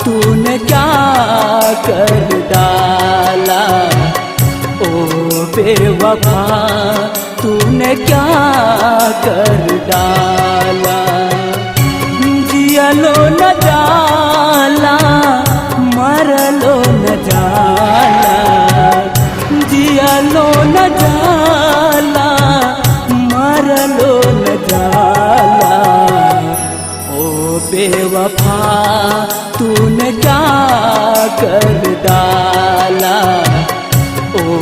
तूने क्या कर डाला। ओ बेवफा तूने क्या कर डाला। जियलो न जाला मरलो न जाला। जियलो न जाला मरलो न जाला। ओ बेवफा तूने क्या कर डाला। ओ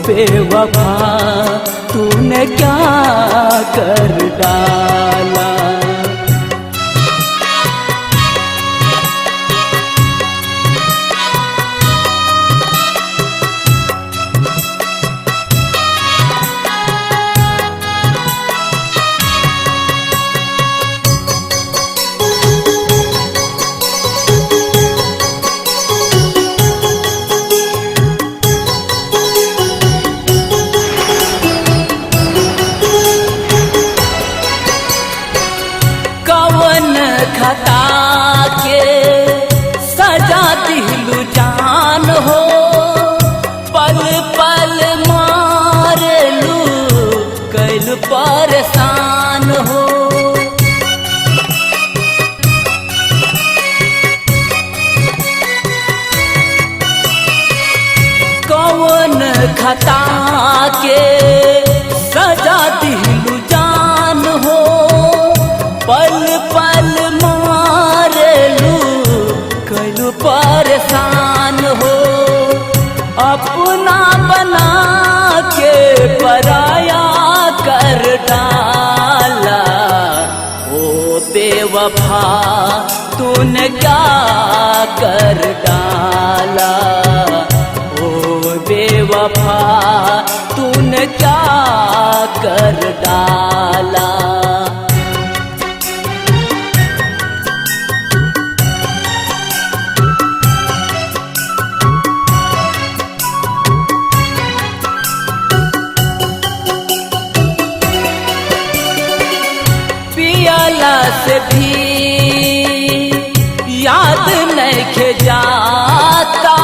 बेवफा तूने क्या कर डाला। खता के सजा दिलू जान हो। पल पल मारलू कैल परेशान हो। कौन खता के सजा दिलू जान हो। पल पल मारलू कैलू परेशान हो। अपना बना के पराया कर डाला। ओ बेवफा तूने क्या कर डाला। ओ बेवफा तूने क्या कर डाला। पियाला से भी याद नहीं जाता।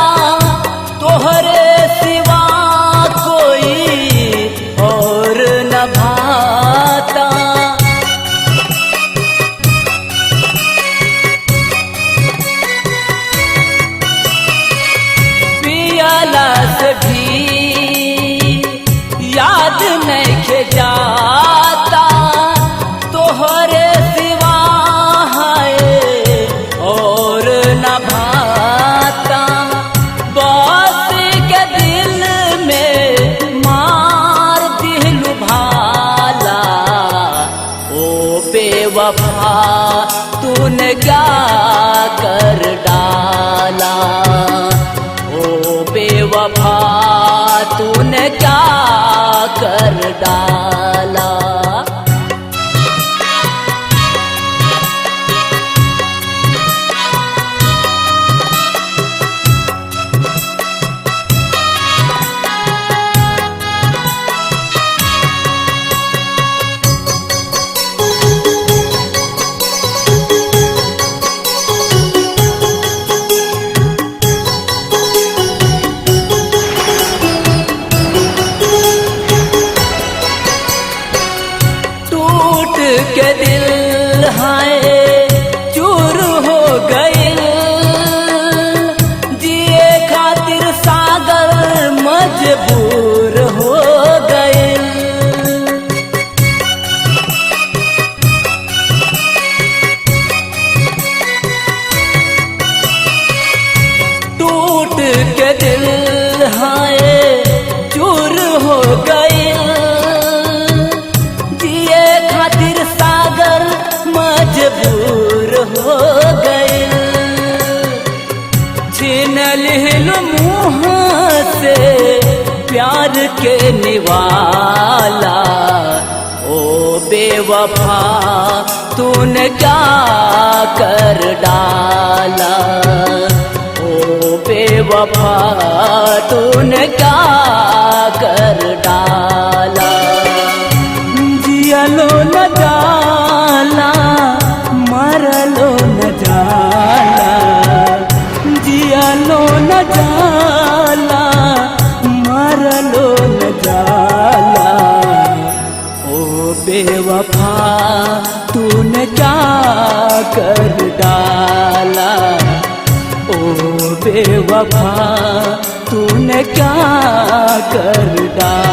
तोहरे सिवा कोई और न भाता। पियाला से भी याद नहीं जाता। तोहरे सिवा है और न भाता। बस के दिल में मार दिलू भाला। ओ बेवफा तूने क्या कर डाला। ओ बेवफा तूने क्या कर डाला। के दिल हाय चूर हो गए। जिए खातिर सागर मजबूर हो गए। टूट के दिल हाय चूर हो गए। मजबूर हो गए। छीन लिहलू मुँह से प्यार के निवाला। ओ बेवफा तूने क्या कर डाला। ओ बेवफा तूने क्या कर डाला। जियलो न जाला मरलो न जाला। न जाला, मरलो न जाला। ओ बेवफा तूने क्या कर डाला, ओ बेवफा तूने क्या कर डाला।